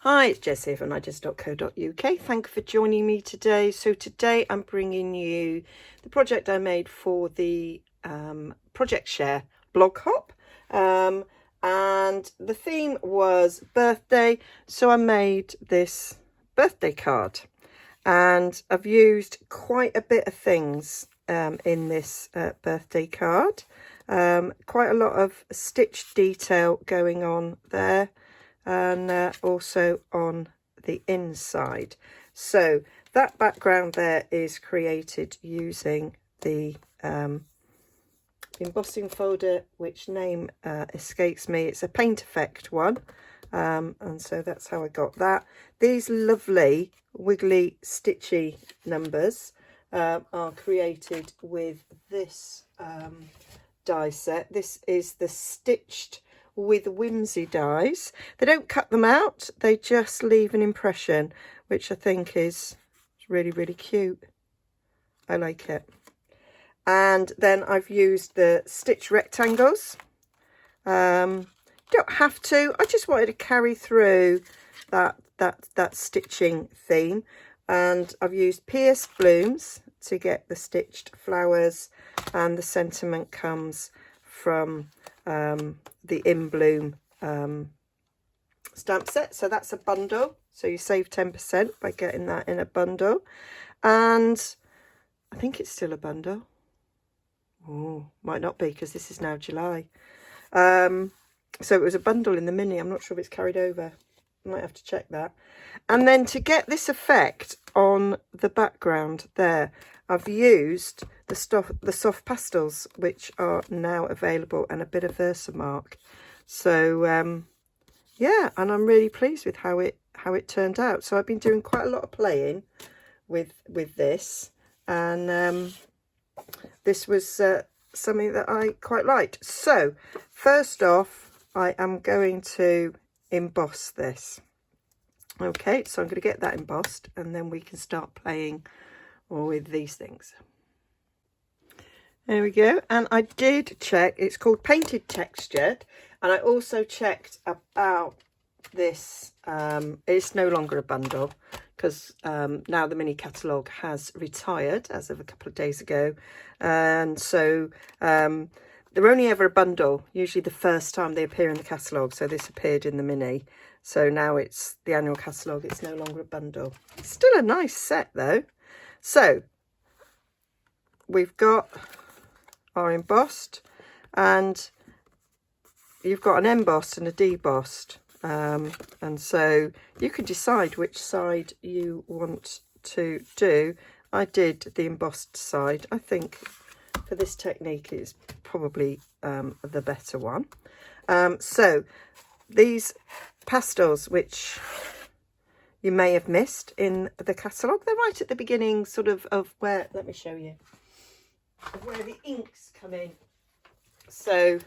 Hi, it's Jess here from Nigezza.co.uk. Thank you for joining me today. So today I'm bringing you the project I made for the Project Share blog hop. And the theme was birthday. So I made this birthday card. And I've used quite a bit of things in this birthday card. Quite a lot of stitch detail going on there. And also on the inside. So that background there is created using the embossing folder, which name escapes me. It's a Paint Effect one, and so that's how I got that. These lovely wiggly stitchy numbers are created with this die set. This is the Stitched with Whimsy dies. They don't cut them out, they just leave an impression, which I think is really, really cute. I like it. And then I've used the stitch rectangles. You don't have to, I just wanted to carry through that stitching theme. And I've used pierced blooms to get the stitched flowers, and the sentiment comes from the In Bloom stamp set. So that's a bundle, so you save 10% by getting that in a bundle. And I think it's still a bundle. Oh, might not be, because this is now July. So it was a bundle in the mini. I'm not sure if it's carried over. I might have to check that. And then to get this effect on the background there, I've used the soft pastels, which are now available, and a bit of Versamark. So yeah, and I'm really pleased with how it turned out. So I've been doing quite a lot of playing with this, and this was something that I quite liked. So first off, I am going to emboss this. Okay, so I'm going to get that embossed, and then we can start playing with these things. There we go. And I did check, it's called Painted Textured, and I also checked about this. It's no longer a bundle, because now the mini catalogue has retired as of a couple of days ago, and so they're only ever a bundle, usually the first time they appear in the catalogue. So this appeared in the mini, so now it's the annual catalogue. It's no longer a bundle. It's still a nice set though. So we've got our embossed, and you've got an embossed and a debossed, and so you can decide which side you want to do. I did the embossed side. I think for this technique is probably the better one. So these pastels, which you may have missed in the catalogue, they're right at the beginning, sort of where, let me show you, where the inks come in. So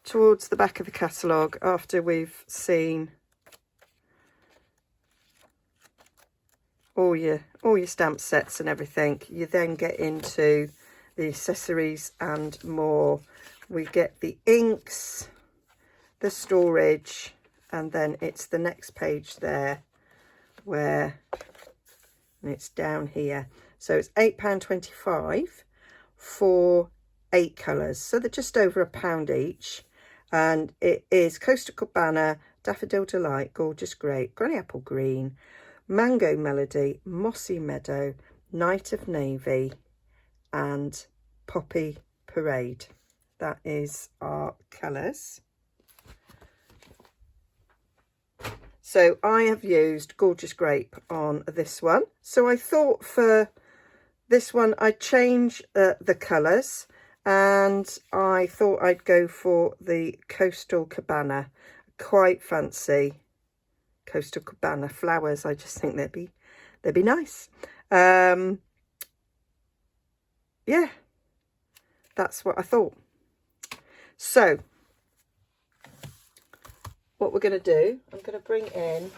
towards the back of the catalogue, after we've seen all your stamp sets and everything, you then get into the accessories and more. We get the inks, the storage, and then it's the next page there where, and it's down here. So it's £8.25 for 8 colours, so they're just over £1 each. And it is Coastal Cabana, Daffodil Delight, Gorgeous Grape, Granny Apple Green, Mango Melody, Mossy Meadow, Night of Navy, and Poppy Parade. That is our colours. So I have used Gorgeous Grape on this one. So I thought for this one I'd change the colours, and I thought I'd go for the Coastal Cabana. Quite fancy Coastal Cabana flowers. I just think they'd be nice. Yeah, that's what I thought. So what we're going to do, I'm going to bring in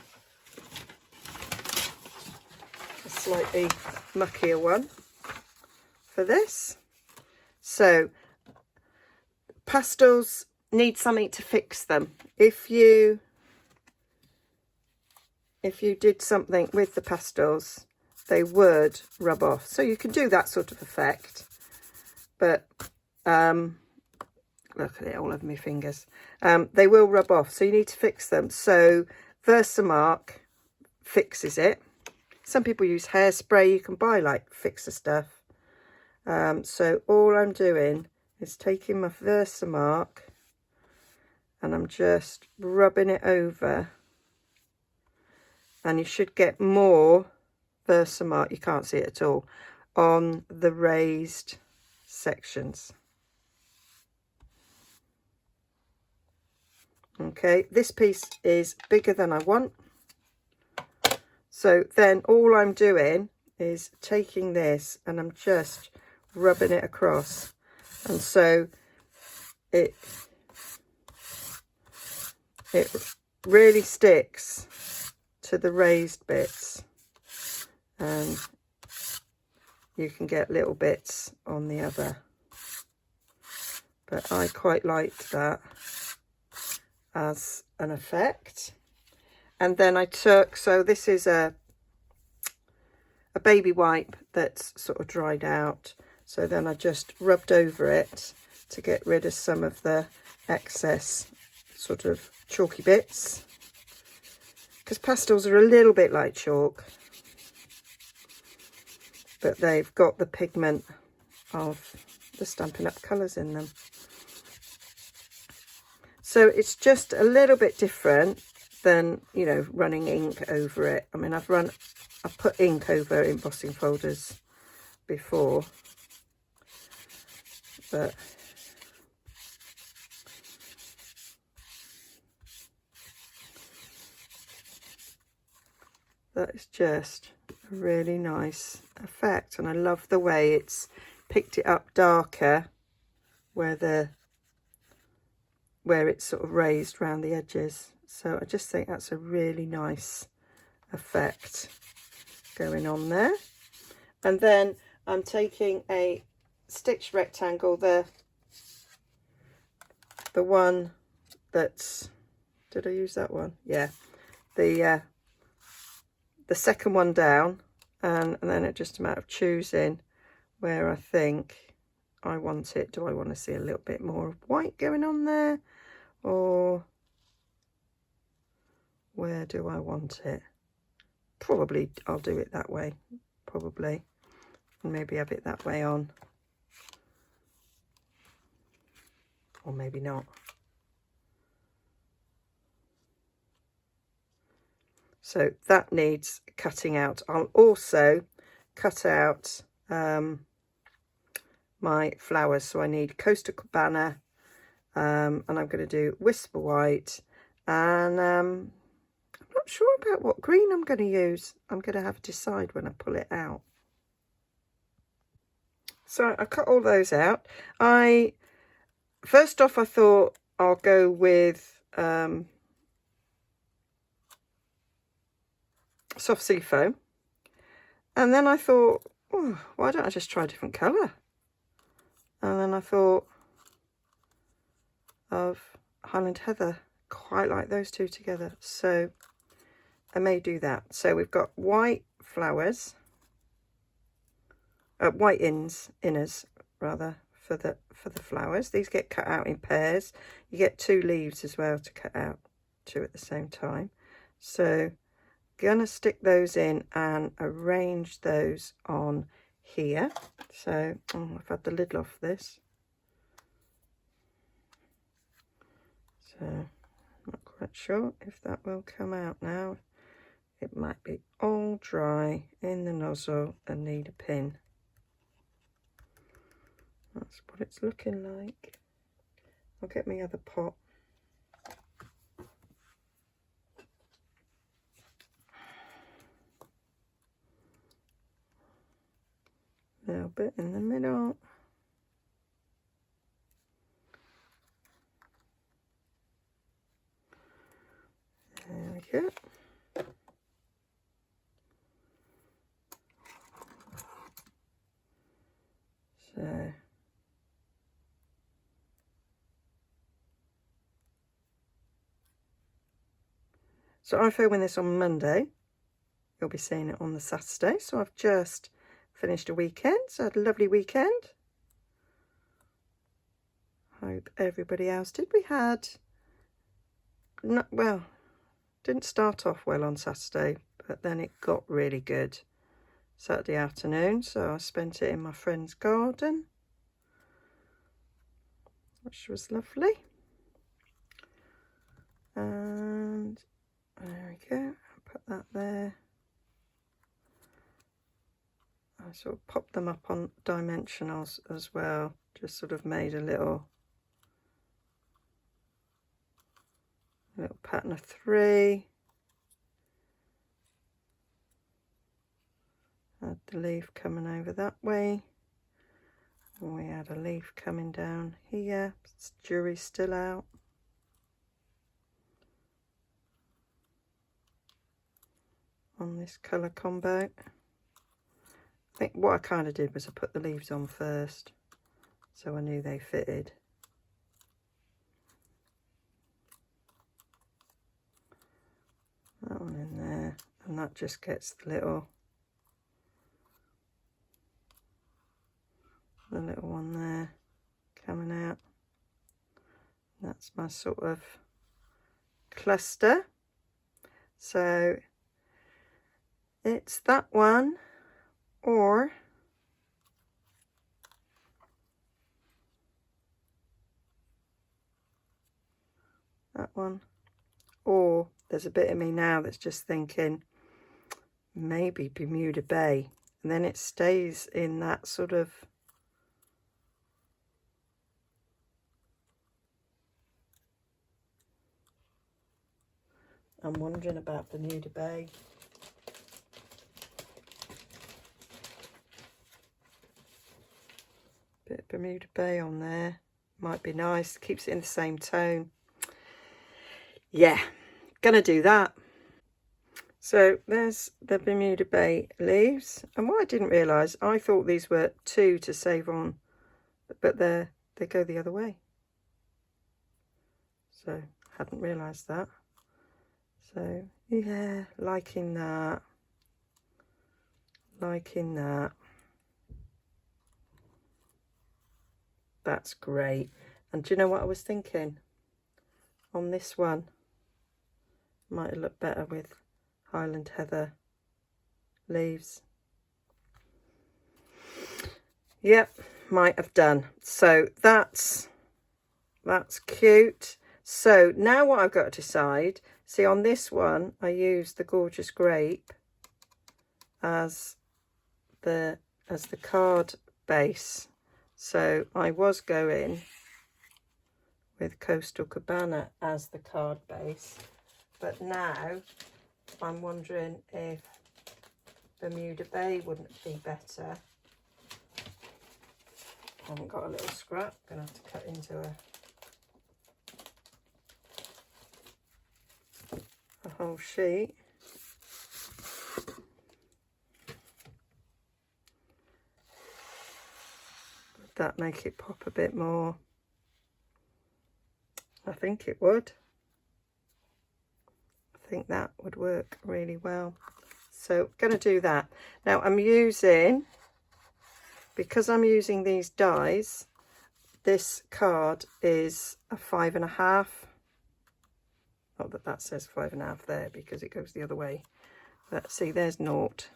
a slightly muckier one for this. So pastels need something to fix them. If you if you did something with the pastels, they would rub off. So you can do that sort of effect, but look at it all over my fingers. They will rub off, so you need to fix them. So Versamark fixes it. Some people use hairspray. You can buy like fixer stuff. So all I'm doing is taking my Versamark and I'm just rubbing it over, and you should get more Versamark, you can't see it at all, on the raised sections. Okay, this piece is bigger than I want, so then all I'm doing is taking this and I'm just rubbing it across, and so it really sticks to the raised bits, and you can get little bits on the other, but I quite liked that as an effect. And then I took, so this is a baby wipe that's sort of dried out, so then I just rubbed over it to get rid of some of the excess sort of chalky bits, because pastels are a little bit like chalk, but they've got the pigment of the Stampin' Up colours in them. So it's just a little bit different than, you know, running ink over it. I mean, I've put ink over embossing folders before, but that is just a really nice effect, and I love the way it's picked it up darker where it's sort of raised around the edges. So I just think that's a really nice effect going on there. And then I'm taking a stitched rectangle, the one that's, did I use that one? Yeah, the second one down, and then it's just a matter of choosing where I think I want it. Do I want to see a little bit more of white going on there, or where do I want it? Probably I'll do it that way, probably, and maybe have it that way on, or maybe not. So that needs cutting out. I'll also cut out my flowers. So I need Coastal Cabana, and I'm going to do Whisper White, and I'm not sure about what green I'm going to use. I'm going to have to decide when I pull it out. So I cut all those out. First off, I thought I'll go with soft sea foam, and then I thought, oh, why don't I just try a different colour? And then I thought of Highland Heather. Quite like those two together, so I may do that. So we've got white flowers, white inners rather, for the flowers. These get cut out in pairs. You get 2 leaves as well to cut out, 2 at the same time. So gonna stick those in and arrange those on here. So I've had the lid off this, so I'm not quite sure if that will come out now. It might be all dry in the nozzle and need a pin. That's what it's looking like. I'll get my other pot. A little bit in the middle. There we go. So I'm filming this on Monday. You'll be seeing it on the Saturday. So I've just finished a weekend. So I had a lovely weekend. Hope everybody else did. We had, well, didn't start off well on Saturday, but then it got really good Saturday afternoon. So I spent it in my friend's garden, which was lovely. And there we go. I'll put that there. I sort of popped them up on dimensionals as well. Just sort of made a little pattern of 3. Had the leaf coming over that way. And we had a leaf coming down here. It's jury's still out. On this colour combo. I think what I kind of did was I put the leaves on first, so I knew they fitted. That one in there, and that just gets the little one there coming out. That's my sort of cluster. So it's that one, or that one, or there's a bit of me now that's just thinking maybe Bermuda Bay, and then it stays in that sort of I'm wondering about Bermuda Bay. Bit of Bermuda Bay on there might be nice, keeps it in the same tone. Yeah, gonna do that. So there's the Bermuda Bay leaves, and what I didn't realise, I thought these were 2 to save on, but they go the other way. So hadn't realised that. So yeah, liking that. Liking that. That's great. And do you know what I was thinking? On this one, might have looked better with Highland Heather leaves. Yep, might have done. So that's cute. So now what I've got to decide, see on this one, I used the Gorgeous Grape as the card base. So I was going with Coastal Cabana as the card base, but now I'm wondering if Bermuda Bay wouldn't be better. I haven't got a little scrap, gonna have to cut into a whole sheet. Would that make it pop a bit more? I think it would. I think that would work really well. So going to do that. Now I'm using, because I'm using these dies, this card is a 5.5. Not that that says 5.5 there because it goes the other way. But see, there's naught.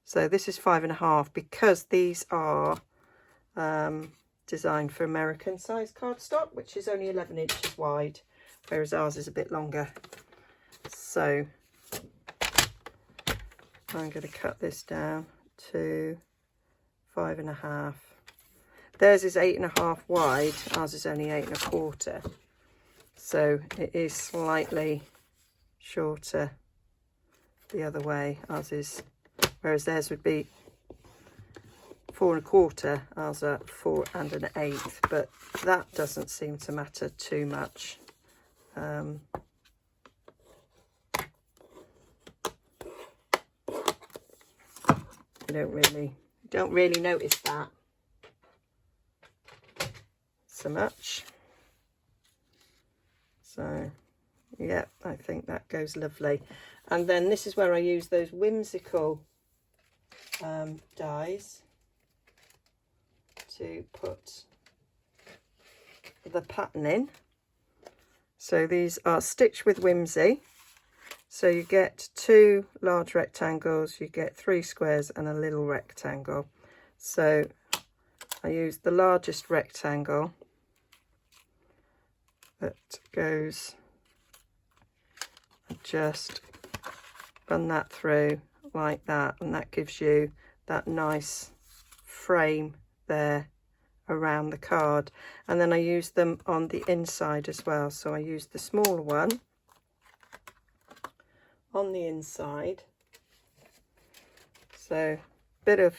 So this is 5.5 because these are designed for American size cardstock, which is only 11 inches wide, whereas ours is a bit longer. So I'm going to cut this down to 5.5. Theirs is 8.5 wide, ours is only 8.25. So it is slightly shorter the other way. Ours is, whereas theirs would be 4.25, ours are 4 1/8, but that doesn't seem to matter too much. You don't really notice that so much. So Yeah, I think that goes lovely. And then this is where I use those whimsical dies to put the pattern in. So these are Stitch with Whimsy. So you get 2 large rectangles, you get 3 squares and a little rectangle. So I use the largest rectangle that goes, just run that through like that, and that gives you that nice frame there around the card. And then I use them on the inside as well. So I use the smaller one on the inside. So bit of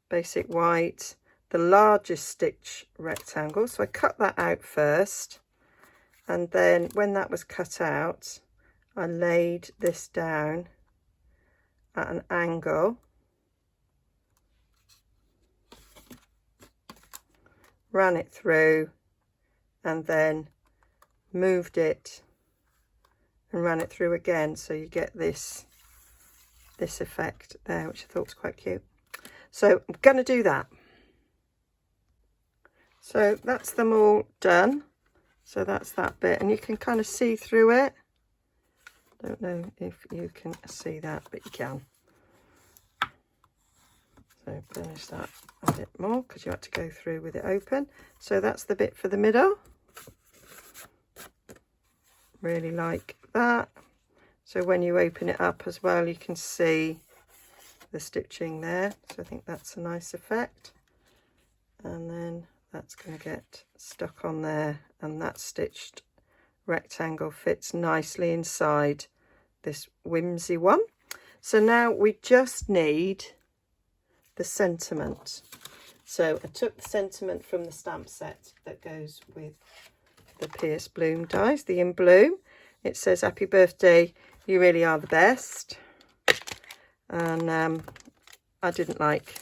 basic white, the largest stitch rectangle. So I cut that out first, and then when that was cut out, I laid this down at an angle, ran it through, and then moved it and ran it through again, so you get this effect there, which I thought was quite cute. So I'm going to do that. So that's them all done. So that's that bit, and you can kind of see through it. Don't know if you can see that, but you can. So finish that a bit more because you had to go through with it open. So that's the bit for the middle. Really like that. So when you open it up as well, you can see the stitching there. So I think that's a nice effect. And then that's going to get stuck on there, and that stitched rectangle fits nicely inside this whimsy one. So now we just need the sentiment. So I took the sentiment from the stamp set that goes with the Pierce Bloom dies, the In Bloom. It says, "Happy birthday, you really are the best." And I didn't like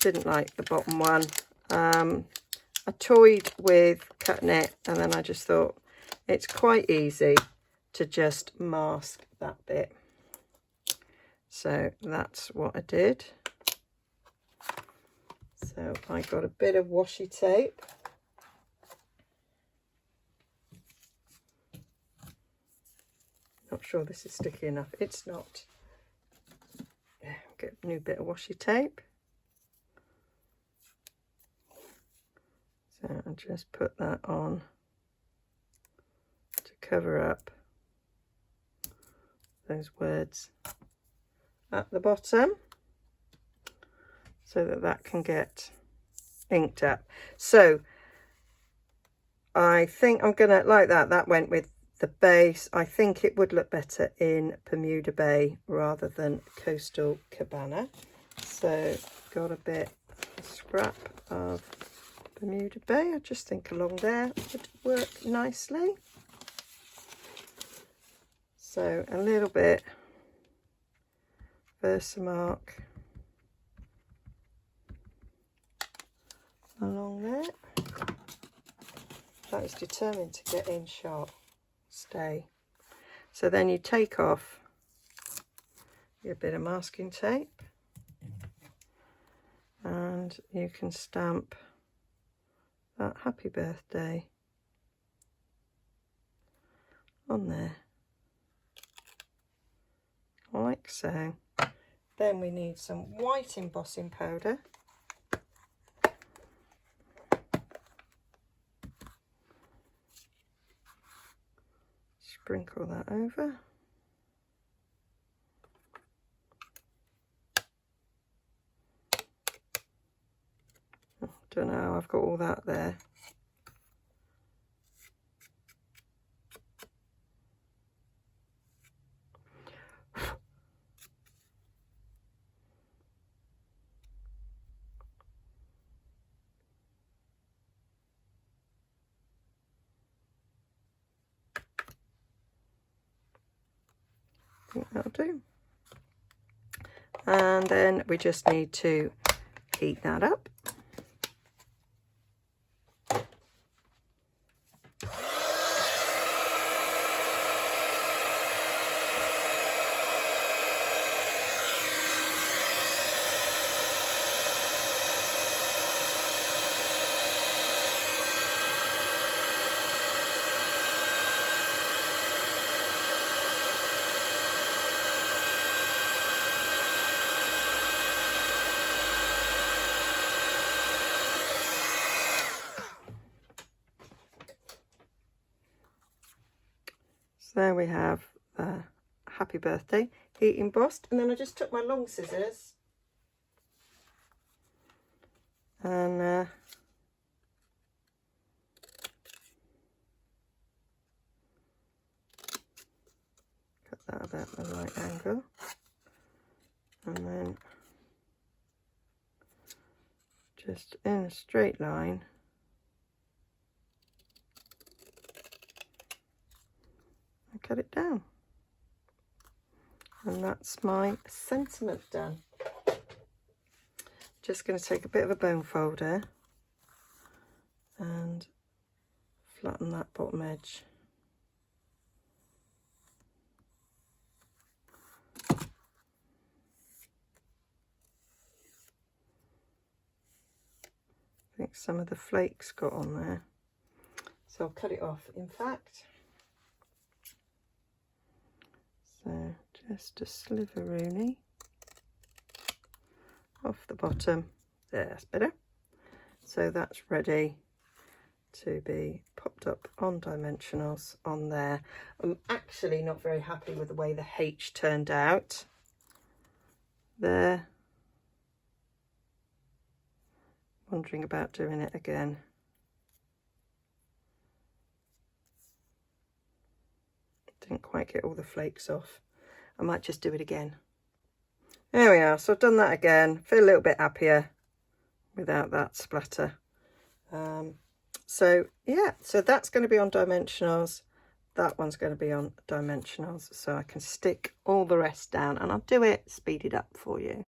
the bottom one. I toyed with cutting it, and then I just thought it's quite easy to just mask that bit. So that's what I did. So I got a bit of washi tape. Not sure this is sticky enough. It's not. Yeah, get a new bit of washi tape. So I'll just put that on to cover up those words at the bottom, so that can get inked up. So I think I'm gonna like that. That went with the base. I think it would look better in Bermuda Bay rather than Coastal Cabana. So got a scrap of Bermuda Bay. I just think along there would work nicely. So a little bit Versamark along there. That is determined to get in sharp. Stay. So then you take off your bit of masking tape, and you can stamp that happy birthday on there, like so. Then we need some white embossing powder. Sprinkle that over. Oh, don't know how I've got all that there. I think that'll do. And then we just need to heat that up. there we have happy birthday heat embossed, and then I just took my long scissors and cut that about the right angle, and then just in a straight line and cut it down. And that's my sentiment done. Just going to take a bit of a bone folder and flatten that bottom edge. I think some of the flakes got on there, so I'll cut it off, in fact. So just a sliver-rooney off the bottom. There, that's better. So that's ready to be popped up on dimensionals on there. I'm actually not very happy with the way the H turned out there. Wondering about doing it again. Didn't quite get all the flakes off. I might just do it again. There we are. So I've done that again. Feel a little bit happier without that splatter. So yeah, so that's going to be on dimensionals. That one's going to be on dimensionals. So I can stick all the rest down, and I'll do it speeded up for you.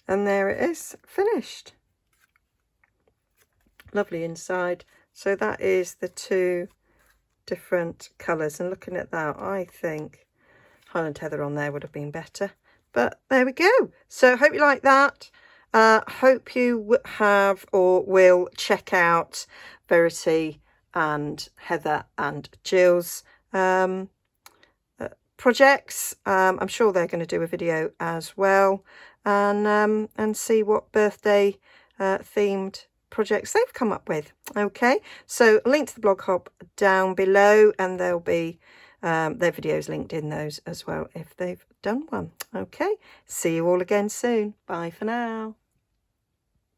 And there it is, finished. Lovely inside. So that is the two different colours, and looking at that, I think Highland Heather on there would have been better, but there we go. So hope you like that. Hope you have or will check out Verity and Heather and Jill's projects. I'm sure they're going to do a video as well, and see what birthday themed projects they've come up with. Okay, so link to the blog hop down below, and there'll be their videos linked in those as well if they've done one. Okay, see you all again soon. Bye for now.